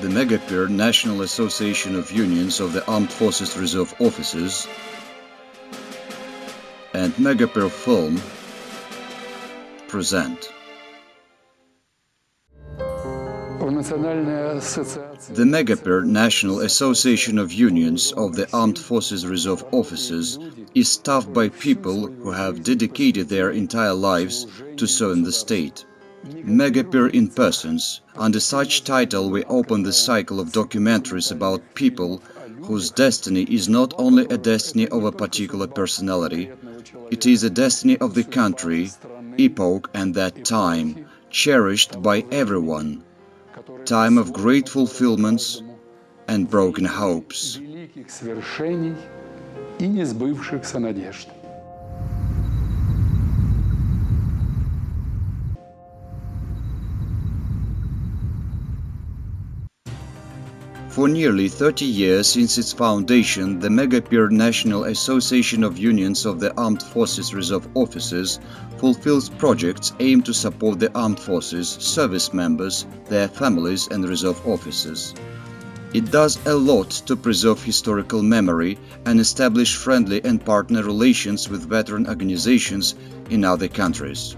the Megapeer National Association of Unions of the Armed Forces Reserve Officers and Megapeer Film present the Megapeer National Association of Unions of the Armed Forces Reserve Officers is staffed by people who have dedicated their entire lives to serving the state. Megapeer in Persons. Under such title we open the cycle of documentaries about people whose destiny is not only a destiny of a particular personality, it is a destiny of the country, epoch and that time, cherished by everyone, time of great fulfillments and broken hopes. For nearly 30 years since its foundation, the Megapeer National Association of Unions of the Armed Forces Reserve Officers fulfills projects aimed to support the armed forces, service members, their families and reserve officers. It does a lot to preserve historical memory and establish friendly and partner relations with veteran organizations in other countries.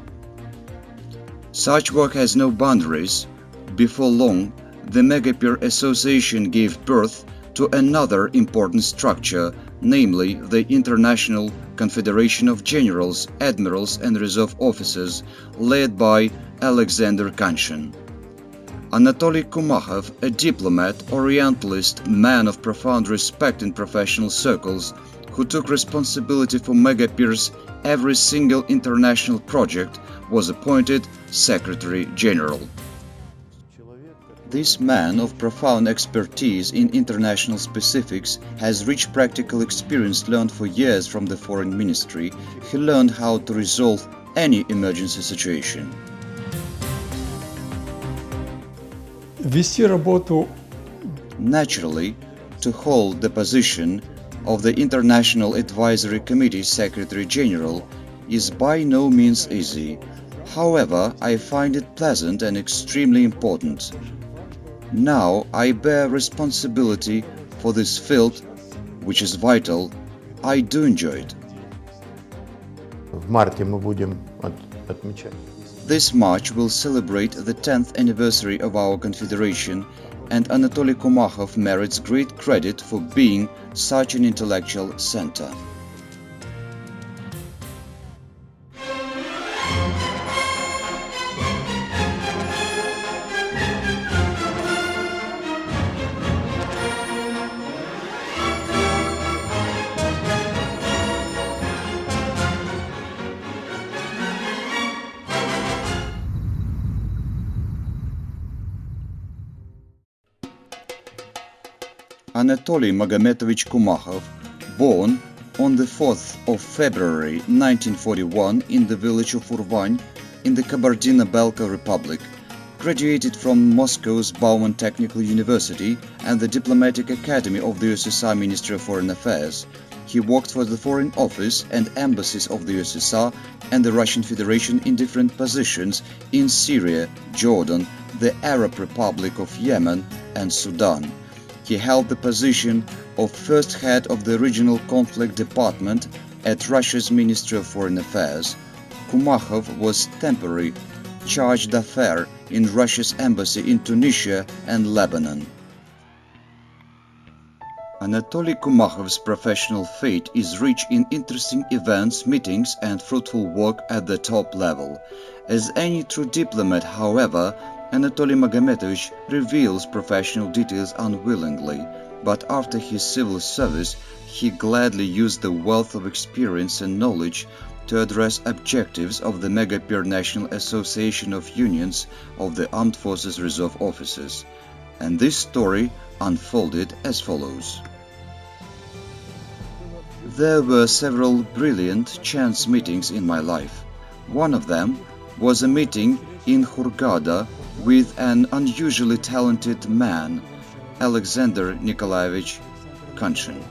Such work has no boundaries. Before long, the Megapeer Association gave birth to another important structure, namely the International Confederation of Generals, Admirals and Reserve Officers, led by Alexander Kunshin. Anatoly Kumakhov, a diplomat, Orientalist, man of profound respect in professional circles, who took responsibility for Megapeer's every single international project, was appointed Secretary General. This man of profound expertise in international specifics has rich practical experience learned for years from the Foreign Ministry. He learned how to resolve any emergency situation. Naturally, to hold the position of the International Advisory Committee Secretary General is by no means easy. However, I find it pleasant and extremely important. Now I bear responsibility for this field, which is vital. I do enjoy it. This March will celebrate the 10th anniversary of our Confederation, and Anatoly Kumakhov merits great credit for being such an intellectual center. Anatoly Magometovich Kumakhov, born on the 4th of February 1941 in the village of Urvany in the Kabardino-Balka Republic, graduated from Moscow's Bauman Technical University and the Diplomatic Academy of the USSR Ministry of Foreign Affairs. He worked for the Foreign Office and embassies of the USSR and the Russian Federation in different positions in Syria, Jordan, the Arab Republic of Yemen and Sudan. He held the position of first head of the Regional Conflict Department at Russia's Ministry of Foreign Affairs. Kumakhov was temporary charge d'affaires in Russia's embassy in Tunisia and Lebanon. Anatoly Kumakhov's professional fate is rich in interesting events, meetings and fruitful work at the top level. As any true diplomat, however, Anatoly Magometovich reveals professional details unwillingly, but after his civil service, he gladly used the wealth of experience and knowledge to address objectives of the Megapeer National Association of Unions of the Armed Forces Reserve Officers. And this story unfolded as follows. There were several brilliant chance meetings in my life. One of them was a meeting in Hurghada with an unusually talented man, Alexander Nikolaevich Kunshin.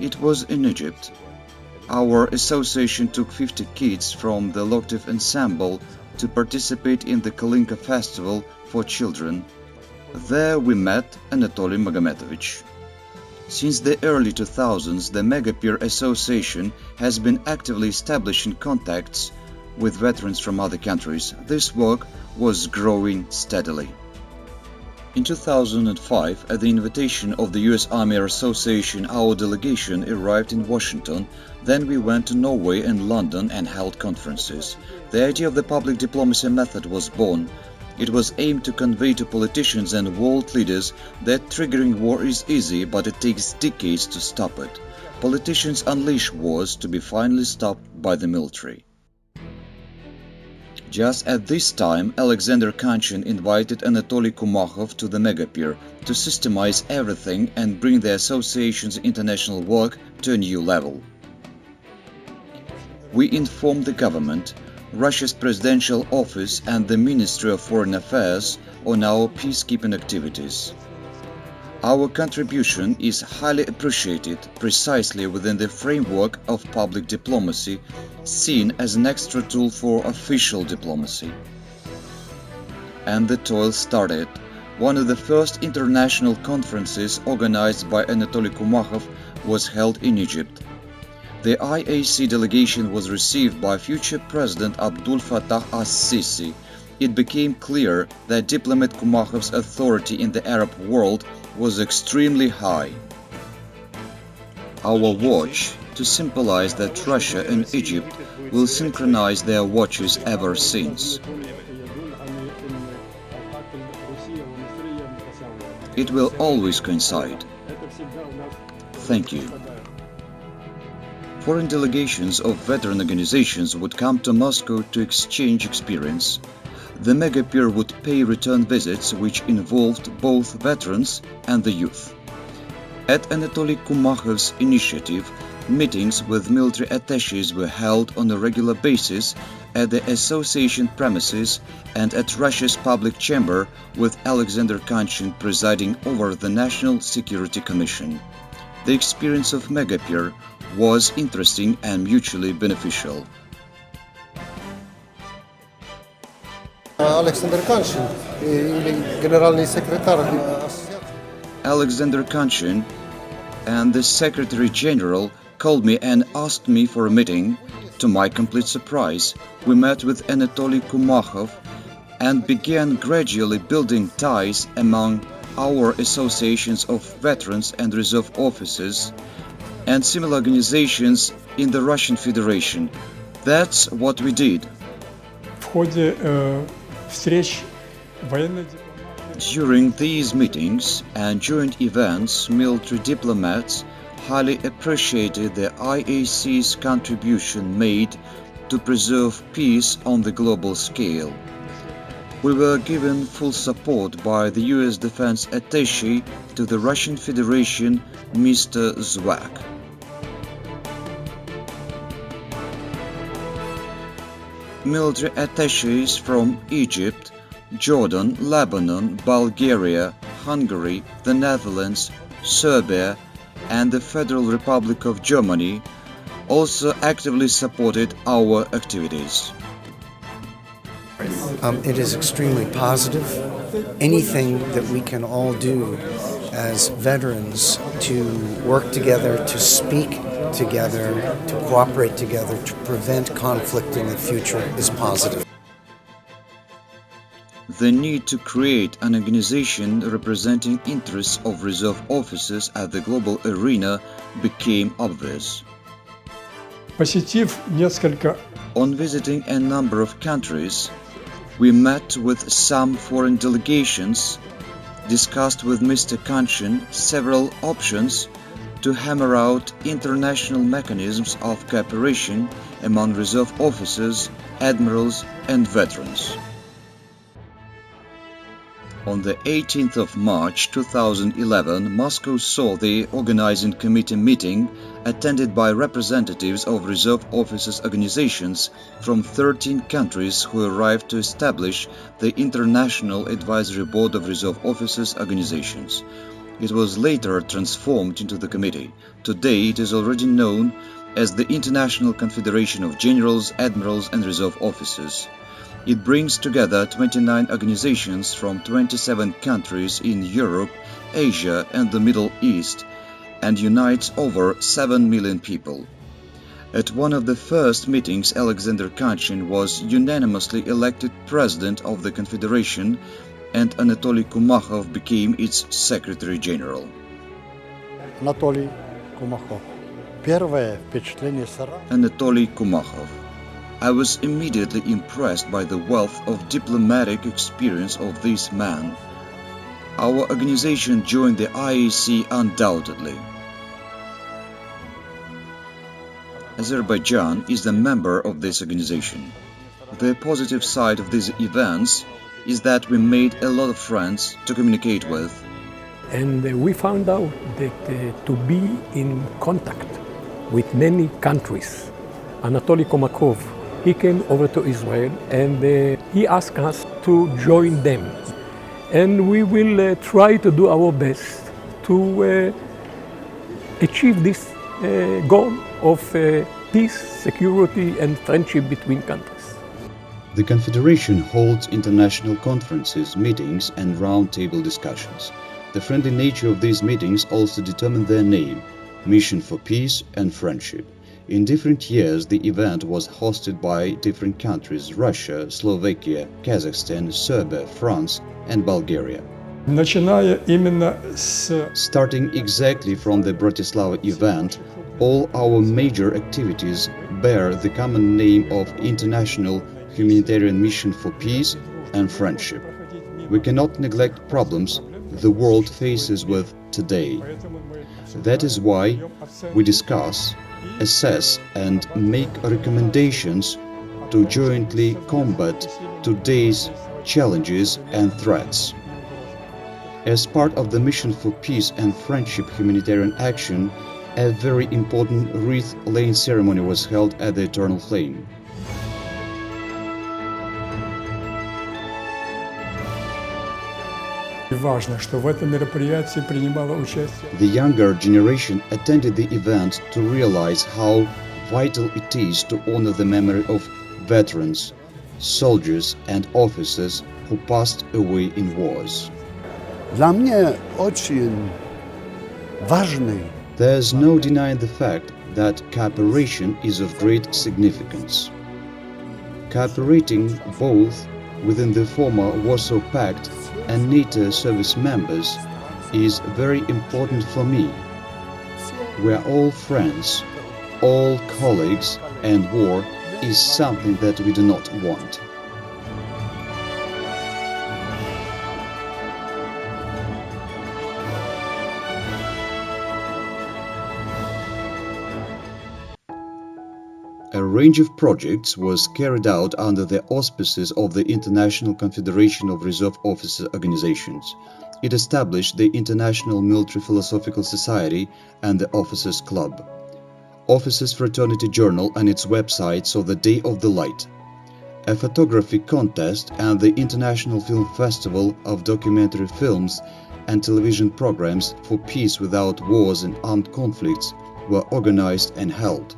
It was in Egypt. Our association took 50 kids from the Loktiv ensemble to participate in the Kalinka Festival for children. There we met Anatoly Magometovich. Since the early 2000s, the Megapeer Association has been actively establishing contacts with veterans from other countries. This work was growing steadily. In 2005, at the invitation of the US Army Association, our delegation arrived in Washington. Then we went to Norway and London and held conferences. The idea of the public diplomacy method was born. It was aimed to convey to politicians and world leaders that triggering war is easy, but it takes decades to stop it. Politicians unleash wars to be finally stopped by the military. Just at this time, Alexander Kanchin invited Anatoly Kumakhov to the Megapeer to systemize everything and bring the association's international work to a new level. We informed the government, Russia's presidential office and the Ministry of Foreign Affairs on our peacekeeping activities. Our contribution is highly appreciated precisely within the framework of public diplomacy, seen as an extra tool for official diplomacy. And the toil started. One of the first international conferences organized by Anatoly Kumakhov was held in Egypt. The IAC delegation was received by future President Abdul Fattah as-Sisi. It became clear that Diplomat Kumakhov's authority in the Arab world was extremely high. Our watch, to symbolize that Russia and Egypt will synchronize their watches ever since. It will always coincide. Thank you. Foreign delegations of veteran organizations would come to Moscow to exchange experience. The Megapeer would pay return visits which involved both veterans and the youth. At Anatoly Kumakhov's initiative, meetings with military attaches were held on a regular basis at the association premises and at Russia's public chamber, with Alexander Kanchin presiding over the National Security Commission. The experience of Megapeer was interesting and mutually beneficial. Alexander Kanchin, Generalny Sekretar. Alexander Kanchin and the Secretary General called me and asked me for a meeting. To my complete surprise, we met with Anatoly Kumakhov and began gradually building ties among our associations of veterans and reserve officers and similar organizations in the Russian Federation. That's what we did. During these meetings and joint events, military diplomats highly appreciated the IAC's contribution made to preserve peace on the global scale. We were given full support by the US Defense Attaché to the Russian Federation, Mr. Zwak. Military attaches from Egypt, Jordan, Lebanon, Bulgaria, Hungary, the Netherlands, Serbia, and the Federal Republic of Germany also actively supported our activities. It is extremely positive. Anything that we can all do as veterans to work together, to speak together, to cooperate together, to prevent conflict in the future is positive. The need to create an organization representing interests of reserve officers at the global arena became obvious. On visiting a number of countries, we met with some foreign delegations, discussed with Mr. Kanchin several options to hammer out international mechanisms of cooperation among reserve officers, admirals, and veterans. On the 18th of March 2011, Moscow saw the organizing committee meeting attended by representatives of reserve officers' organizations from 13 countries who arrived to establish the International Advisory Board of Reserve Officers' Organizations. It was later transformed into the committee. Today it is already known as the International Confederation of Generals, Admirals and Reserve Officers. It brings together 29 organizations from 27 countries in Europe, Asia and the Middle East and unites over 7 million people. At one of the first meetings, Alexander Kachin was unanimously elected president of the Confederation and Anatoly Kumakhov became its Secretary General. Anatoly Kumakhov. Первое впечатление сразу. Anatoly Kumakhov. I was immediately impressed by the wealth of diplomatic experience of this man. Our organization joined the IAC undoubtedly. Azerbaijan is a member of this organization. The positive side of these events is that we made a lot of friends to communicate with. And we found out that to be in contact with many countries, Anatoly Kumakhov, he came over to Israel and he asked us to join them. And we will try to do our best to achieve this goal of peace, security and friendship between countries. The Confederation holds international conferences, meetings and roundtable discussions. The friendly nature of these meetings also determined their name, Mission for Peace and Friendship. In different years, the event was hosted by different countries: Russia, Slovakia, Kazakhstan, Serbia, France and Bulgaria. Starting exactly from the Bratislava event, all our major activities bear the common name of International Humanitarian Mission for Peace and Friendship. We cannot neglect problems the world faces with today. That is why we discuss, assess and make recommendations to jointly combat today's challenges and threats. As part of the Mission for Peace and Friendship humanitarian action, a very important wreath-laying ceremony was held at the Eternal Flame. The younger generation attended the event to realize how vital it is to honor the memory of veterans, soldiers and officers who passed away in wars. Для меня очень важный. There's no denying the fact that cooperation is of great significance. Cooperating both within the former Warsaw Pact and NATO service members is very important for me. We are all friends, all colleagues, and war is something that we do not want. A range of projects was carried out under the auspices of the International Confederation of Reserve Officer Organizations. It established the International Military Philosophical Society and the Officers Club, Officers Fraternity Journal and its website So the Day of the Light, a photography contest and the International Film Festival of documentary films and television programs for peace without wars and armed conflicts were organized and held.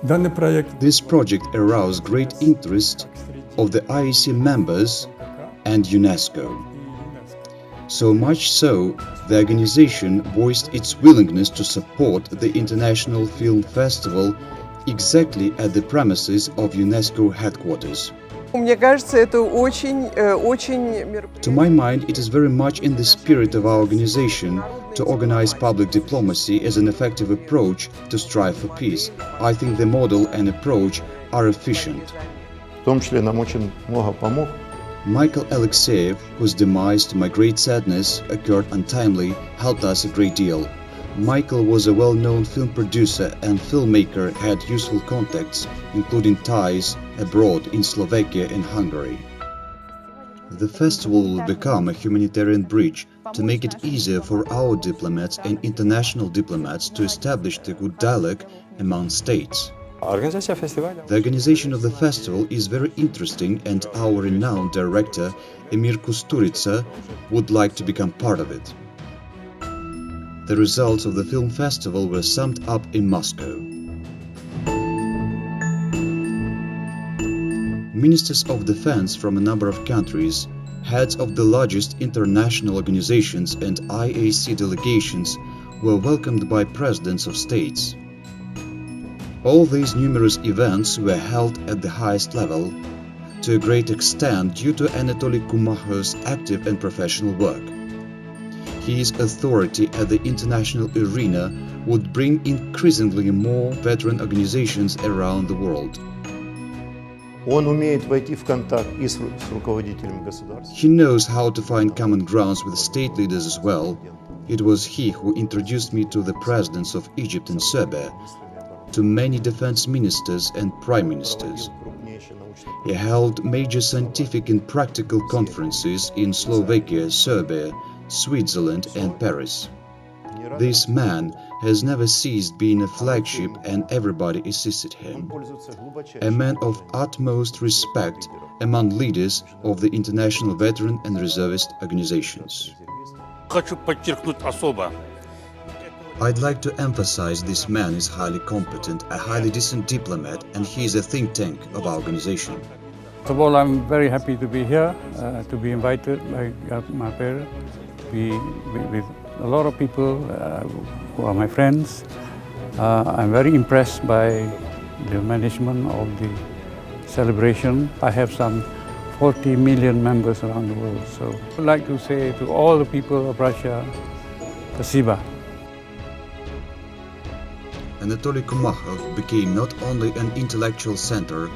This project aroused great interest of the IAC members and UNESCO. So much so, the organization voiced its willingness to support the International Film Festival exactly at the premises of UNESCO headquarters. To my mind, it is very much in the spirit of our organization to organize public diplomacy as an effective approach to strive for peace. I think the model and approach are efficient. Michael Alexeyev, whose demise to my great sadness occurred untimely, helped us a great deal. Michael was a well-known film producer and filmmaker, had useful contacts, including ties abroad in Slovakia and Hungary. The festival will become a humanitarian bridge to make it easier for our diplomats and international diplomats to establish the good dialogue among states. The organization of the festival is very interesting and our renowned director, Emir Kusturica, would like to become part of it. The results of the film festival were summed up in Moscow. Ministers of defense from a number of countries, heads of the largest international organizations and IAC delegations were welcomed by presidents of states. All these numerous events were held at the highest level, to a great extent due to Anatoly Kumakhov's active and professional work. His authority at the international arena would bring increasingly more veteran organizations around the world. Он умеет войти в контакт и с руководителями государств. He knows how to find common grounds with state leaders as well. It was he who introduced me to the presidents of Egypt and Serbia, to many defense ministers and prime ministers. He held major scientific and practical conferences in Slovakia, Serbia, Switzerland and Paris. This man has never ceased being a flagship and everybody assisted him. A man of utmost respect among leaders of the international veteran and reservist organizations. Хочу подчеркнуть особо. I'd like to emphasize this man is highly competent, a highly decent diplomat, and he is a think tank of our organization. First of all, I'm very happy to be here, to be invited by my parents, with a lot of people who are my friends. I'm very impressed by the management of the celebration. I have some 40 million members around the world, so I'd like to say to all the people of Russia, Spasiba. Anatoly Kumakhov became not only an intellectual center,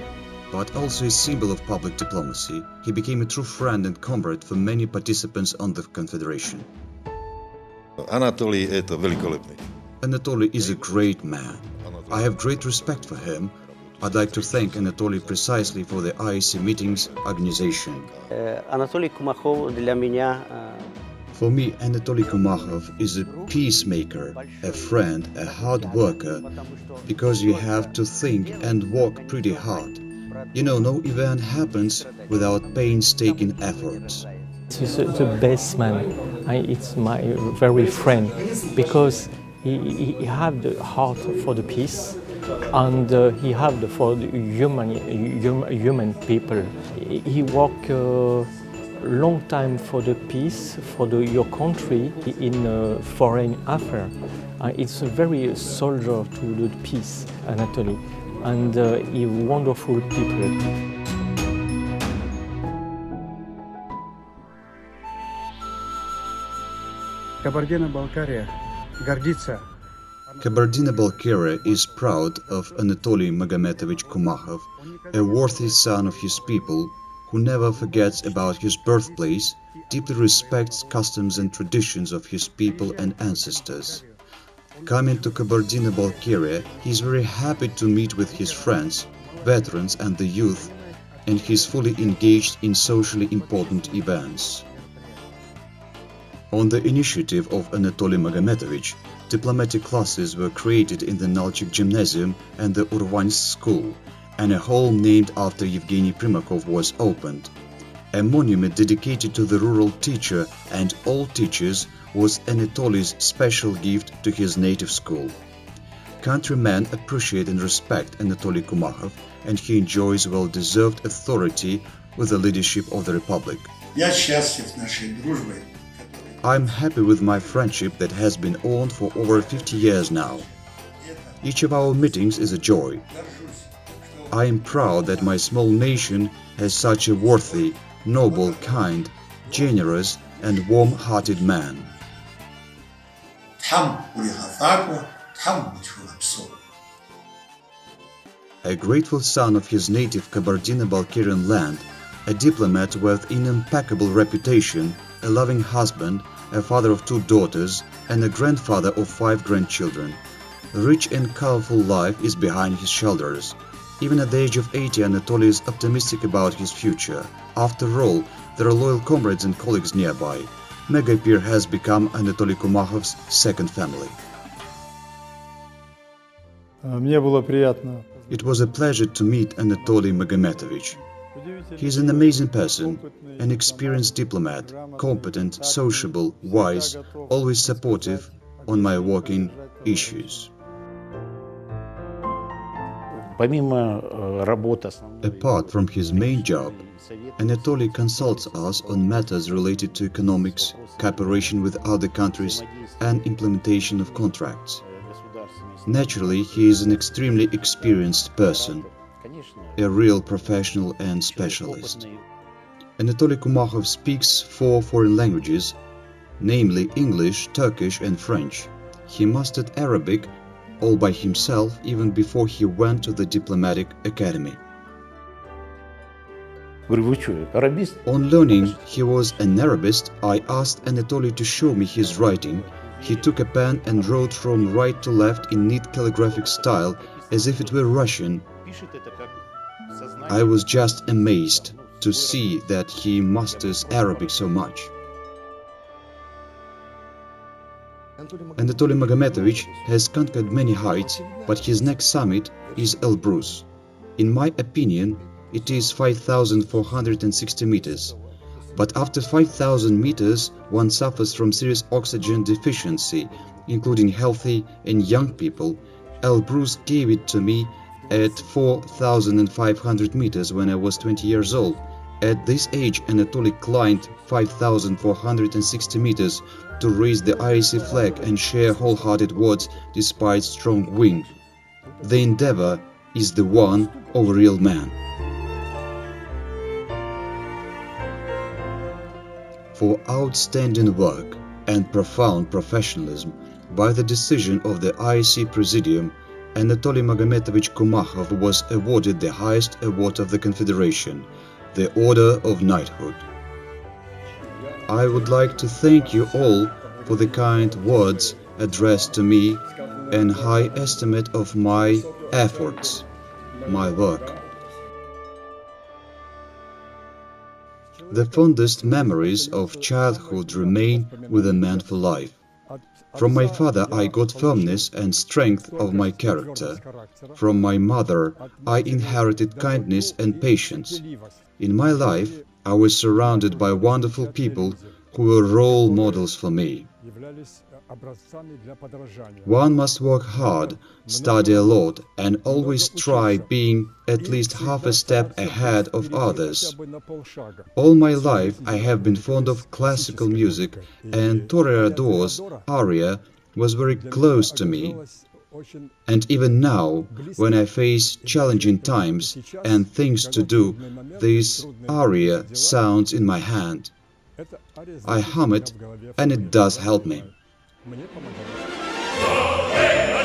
but also a symbol of public diplomacy. He became a true friend and comrade for many participants on the Confederation. Anatoly это великолепный. Anatoly is a great man. I have great respect for him. I'd like to thank Anatoly precisely for the IAC meetings organization. Anatoly Kumakhov для меня. For me, Anatoly Kumakhov is a peacemaker, a friend, a hard worker, because you have to think and work pretty hard. You know, no event happens without painstaking efforts. He's the best man. It's my very friend, because he have the heart for the peace, and he have the for the human people. He work long time for the peace, for your country in foreign affairs. It's a very soldier to the peace, Anatoly, and he wonderful people. Kabardino-Balkaria гордится. Kabardino-Balkaria is proud of Anatoly Magometovich Kumakhov, a worthy son of his people, who never forgets about his birthplace, deeply respects customs and traditions of his people and ancestors. Coming to Kabardino-Balkaria, he is very happy to meet with his friends, veterans and the youth, and he is fully engaged in socially important events. On the initiative of Anatoly Magometovich, diplomatic classes were created in the Nalchik Gymnasium and the Urvansk School, and a hall named after Yevgeny Primakov was opened. A monument dedicated to the rural teacher and all teachers was Anatoly's special gift to his native school. Countrymen appreciate and respect Anatoly Kumakhov, and he enjoys well-deserved authority with the leadership of the Republic. I'm happy with my friendship that has been on for over 50 years now. Each of our meetings is a joy. I am proud that my small nation has such a worthy, noble, kind, generous and warm-hearted man. A grateful son of his native Kabardino-Balkarian land, a diplomat with an impeccable reputation, a loving husband, a father of 2 daughters, and a grandfather of 5 grandchildren. A rich and colorful life is behind his shoulders. Even at the age of 80, Anatoly is optimistic about his future. After all, there are loyal comrades and colleagues nearby. Megapir has become Anatoly Kumakhov's second family. It was a pleasure to meet Anatoly Magometovich. He is an amazing person, an experienced diplomat, competent, sociable, wise, always supportive on my working issues. Apart from his main job, Anatoly consults us on matters related to economics, cooperation with other countries, and implementation of contracts. Naturally, he is an extremely experienced person, a real professional and specialist. Anatoly Kumakhov speaks 4 foreign languages, namely English, Turkish and French. He mastered Arabic all by himself even before he went to the Diplomatic Academy. On learning he was an Arabist, I asked Anatoly to show me his writing. He took a pen and wrote from right to left in neat calligraphic style as if it were Russian. I was just amazed to see that he masters Arabic so much. Anatoly Magometovich has conquered many heights, but his next summit is Elbrus. In my opinion, it is 5,460 meters. But after 5,000 meters, one suffers from serious oxygen deficiency, including healthy and young people. Elbrus gave it to me at 4,500 meters when I was 20 years old. At this age, Anatoly climbed 5,460 meters to raise the IAC flag and share wholehearted words despite strong wind. The endeavor is the one of a real man. For outstanding work and profound professionalism, by the decision of the IAC Presidium, Anatoly Magometovich Kumakhov was awarded the highest award of the Confederation, the Order of Knighthood. I would like to thank you all for the kind words addressed to me and high estimate of my efforts, my work. The fondest memories of childhood remain with a man for life. From my father I got firmness and strength of my character. From my mother I inherited kindness and patience. In my life I was surrounded by wonderful people who were role models for me. One must work hard, study a lot, and always try being at least half a step ahead of others. All my life I have been fond of classical music, and Toreador's aria was very close to me. And even now, when I face challenging times and things to do, this aria sounds in my hand. I hum it, and it does help me. Мне помогает.